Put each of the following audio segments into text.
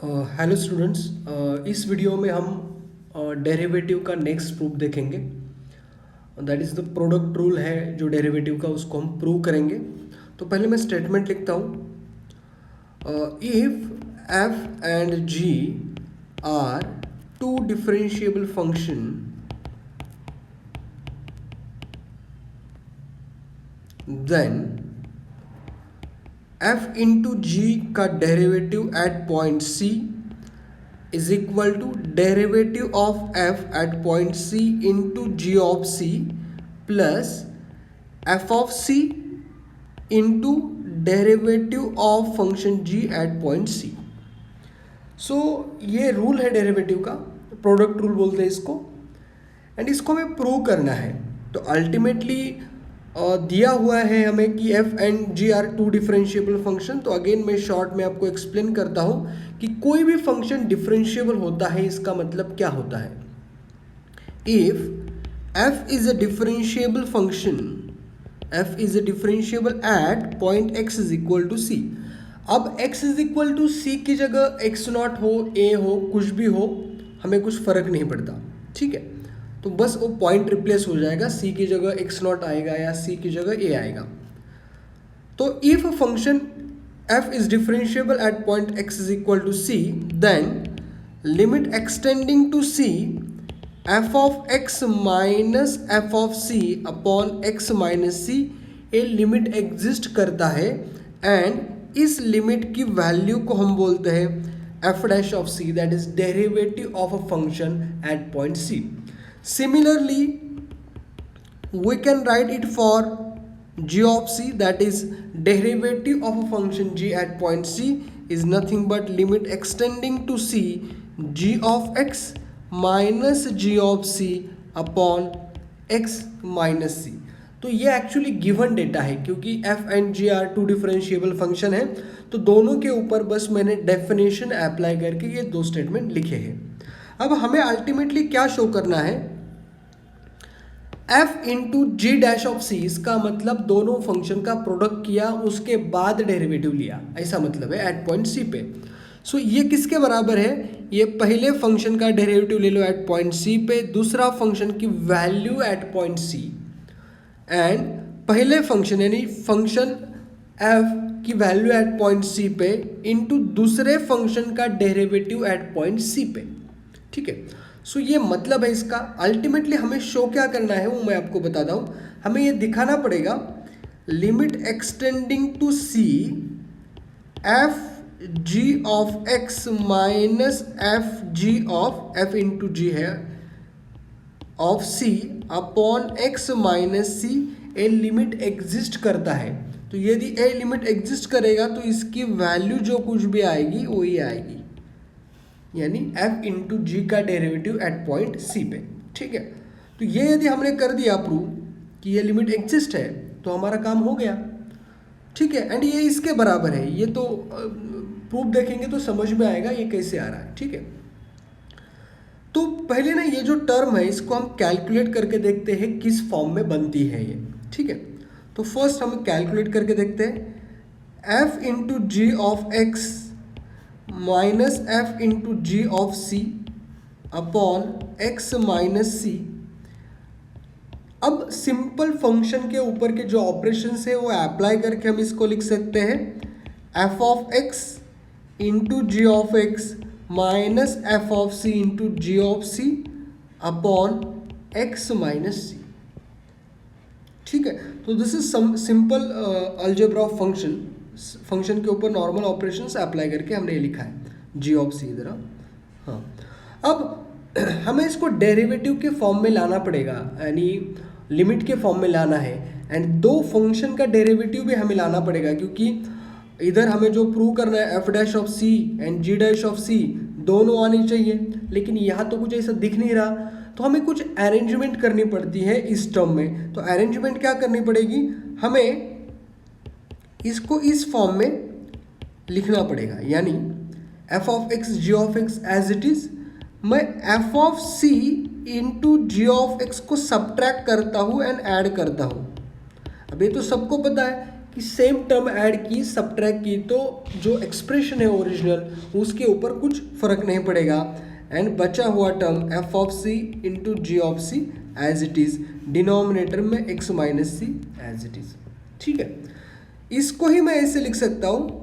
Hello students, इस video में हम डेरिवेटिव का नेक्स्ट प्रूफ देखेंगे। That is the product rule है जो डेरिवेटिव का, उसको हम प्रूव करेंगे। तो पहले मैं स्टेटमेंट लिखता हूँ। If F and G are two differentiable function then F into G का derivative at point C is equal to derivative of f at point C into g of C plus f of C into derivative of function g at point C। सो ये rule है derivative का, product rule बोलते हैं इसको, and इसको हमें prove करना है। तो अल्टीमेटली दिया हुआ है हमें कि F and G are two differentiable function. तो अगेन मैं शॉर्ट में आपको एक्सप्लेन करता हूँ कि कोई भी फंक्शन डिफरेंशिएबल होता है, इसका मतलब क्या होता है। If F is a differentiable function, F is a differentiable at point X is equal to C. अब x is equal to C की जगह x नॉट हो, a हो, कुछ भी हो, हमें कुछ फर्क नहीं पड़ता, ठीक है। तो बस वो पॉइंट रिप्लेस हो जाएगा, c की जगह x नॉट आएगा या c की जगह a आएगा। तो if function f is differentiable at point x is equal to c, then limit extending to c f of x minus f of c upon x minus c a limit exist करता है, and इस limit की value को हम बोलते हैं F dash of C, that is derivative of a function at point C. Similarly we can write it for g of c, that is derivative of a function g at point c is nothing but limit extending to c g of x minus g of c upon x minus c। तो ये actually given data है, क्योंकि f and g are two differentiable function है, तो दोनों के ऊपर बस मैंने डेफिनेशन अप्लाई करके ये दो स्टेटमेंट लिखे हैं। अब हमें अल्टीमेटली क्या शो करना है, f into G dash of C, इसका मतलब दोनों फंक्शन का प्रोडक्ट किया, उसके बाद डेरिवेटिव लिया, ऐसा मतलब है एट पॉइंट सी पे। सो ये किसके बराबर है, ये पहले फंक्शन का डेरिवेटिव ले लो एट पॉइंट सी पे, दूसरा फंक्शन की value at point C, and पहले फंक्शन यानी फंक्शन f की वैल्यू एट पॉइंट सी पे इंटू दूसरे फंक्शन का डेरिवेटिव एट पॉइंट सी पे, ठीक है। सो ये मतलब है इसका। अल्टीमेटली हमें शो क्या करना है वो मैं आपको बताता हूँ। हमें ये दिखाना पड़ेगा limit extending to C F G of X minus F G of F into G है of C upon X minus C a limit exist करता है। तो यदि ए लिमिट एग्जिस्ट करेगा तो इसकी वैल्यू जो कुछ भी आएगी वही आएगी, यानी f इंटू जी का डेरिवेटिव एट पॉइंट सी पे, ठीक है। तो ये यदि हमने कर दिया प्रूव कि ये लिमिट एग्जिस्ट है, तो हमारा काम हो गया, ठीक है। एंड ये इसके बराबर है, ये तो प्रूफ देखेंगे तो समझ में आएगा ये कैसे आ रहा है, ठीक है। तो पहले ना ये जो टर्म है इसको हम कैलकुलेट करके देखते हैं किस फॉर्म में बनती है ये, ठीक है। तो फर्स्ट हम कैलकुलेट करके देखते हैं f into G of X minus F into G of C upon X minus C. अब सिंपल फंक्शन के ऊपर के जो ऑपरेशंस है वो अप्लाई करके हम इसको लिख सकते हैं F of X into G of X minus F of C into G of C upon X minus C, ठीक है। तो this is simple algebra of function. Function के ऊपर नॉर्मल ऑपरेशंस अप्लाई करके हमने ये लिखा है जी ऑफ सी इधर। हाँ, अब हमें इसको डेरिवेटिव के फॉर्म में लाना पड़ेगा, यानी लिमिट के फॉर्म में लाना है, एंड दो फंक्शन का डेरिवेटिव भी हमें लाना पड़ेगा, क्योंकि इधर हमें जो प्रूव करना है F dash of C and G dash of C दोनों आनी चाहिए, लेकिन यहाँ तो कुछ ऐसा दिख नहीं रहा, तो हमें कुछ अरेंजमेंट करनी पड़ती है इस टर्म में। तो अरेंजमेंट क्या करनी पड़ेगी, हमें इसको इस फॉर्म में लिखना पड़ेगा, यानी F of X G of X as it is, मैं F of C into G of X को सब्ट्रैक्ट करता हूँ एंड ऐड करता हूँ। अब ये तो सबको पता है कि सेम टर्म ऐड की, सब्ट्रैक्ट की, तो जो एक्सप्रेशन है ओरिजिनल उसके ऊपर कुछ फर्क नहीं पड़ेगा। एंड बचा हुआ term F of C into G of C as it is, denominator में X minus C as it is. ठीक है, इसको ही मैं ऐसे लिख सकता हूँ।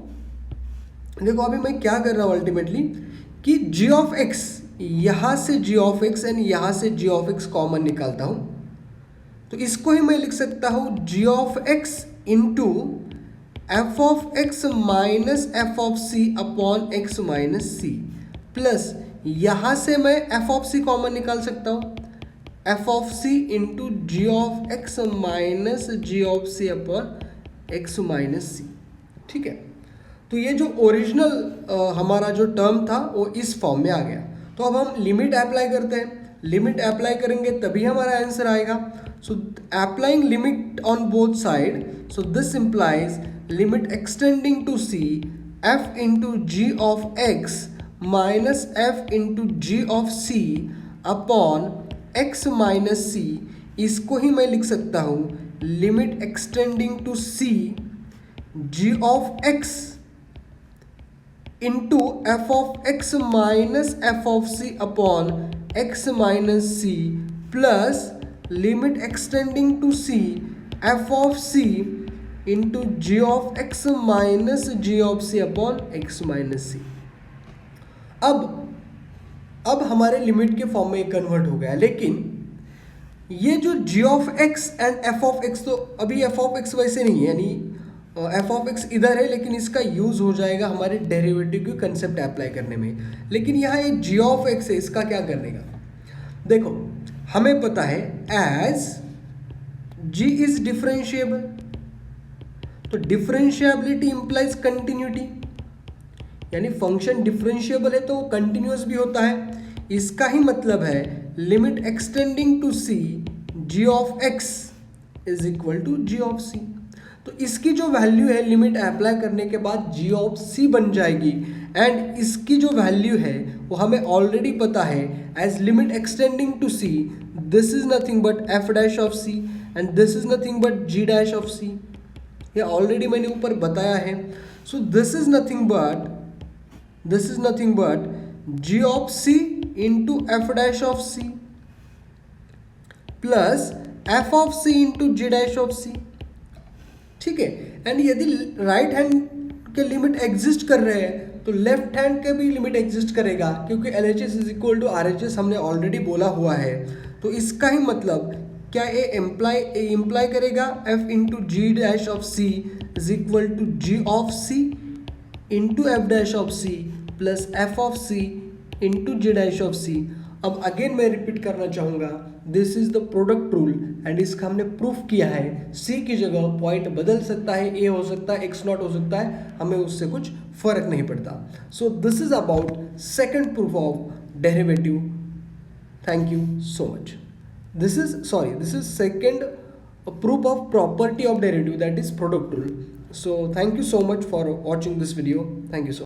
देखो अभी मैं क्या कर रहा हूँ अल्टीमेटली कि जी ऑफ एक्स, यहाँ से जी ऑफ एक्स एंड यहाँ से जी ऑफ एक्स कॉमन निकालता हूँ, तो इसको ही मैं लिख सकता हूँ G of X into F of X minus F of C upon X minus C, plus यहाँ से मैं एफ ऑफ सी कॉमन निकाल सकता हूँ, F of C into G of X minus G of C upon X minus C. ठीक है, तो ये जो ओरिजिनल हमारा जो टर्म था वो इस फॉर्म में आ गया। तो अब हम लिमिट अप्लाई करते हैं, लिमिट अप्लाई करेंगे तभी हमारा आंसर आएगा। So applying limit on both side, so this implies limit extending to C F into G of X minus F into G of C upon X minus C. इसको ही मैं लिख सकता हूँ limit extending to C G of X into F of X minus F of C upon X minus C, plus limit extending to C F of C into G of X minus G of C upon X minus C. अब हमारे limit के form में convert हो गया, लेकिन ये जो G of X and F of X, तो अभी एफ ऑफ एक्स वैसे नहीं है, यानी एफ ऑफ एक्स इधर है लेकिन इसका यूज हो जाएगा हमारे डेरिवेटिव की कंसेप्ट अप्लाई करने में। लेकिन यहाँ ये जी ऑफ एक्स है, इसका क्या करने का? देखो हमें पता है एज जी इज डिफरेंशिएबल, तो डिफरेंशिएबिलिटी इंप्लाइज कंटिन्यूटी, यानी फंक्शन डिफरेंशिएबल है तो कंटिन्यूअस भी होता है। इसका ही मतलब है limit extending to C G of X is equal to G of C. तो इसकी जो वैल्यू है लिमिट अप्लाई करने के बाद जी ऑफ सी बन जाएगी, एंड इसकी जो वैल्यू है वो हमें ऑलरेडी पता है as limit extending to C, this is nothing but F dash of C and this is nothing but G dash of C. ये ऑलरेडी मैंने ऊपर बताया है। So this is nothing but G of C into F dash of C plus F of C into G dash of C. ठीक है, and यदि right hand के limit exist कर रहे हैं तो लेफ्ट हैंड के भी लिमिट एग्जिस्ट करेगा, क्योंकि L H S is equal to R H S हमने ऑलरेडी बोला हुआ है। तो इसका ही मतलब क्या ये इम्प्लाई करेगा F into G dash of C is equal to G of C into F dash of C plus F of C into G dash of C. अब अगेन मैं रिपीट करना चाहूँगा, this is the product rule and इसका हमने proof किया है। सी की जगह पॉइंट बदल सकता है, ए हो सकता है, एक्स नॉट हो सकता है, हमें उससे कुछ फर्क नहीं पड़ता। सो this is about second proof of derivative. Thank you so much. This is second proof of property of derivative, that is product rule. So thank you so much for watching this video. Thank you so much.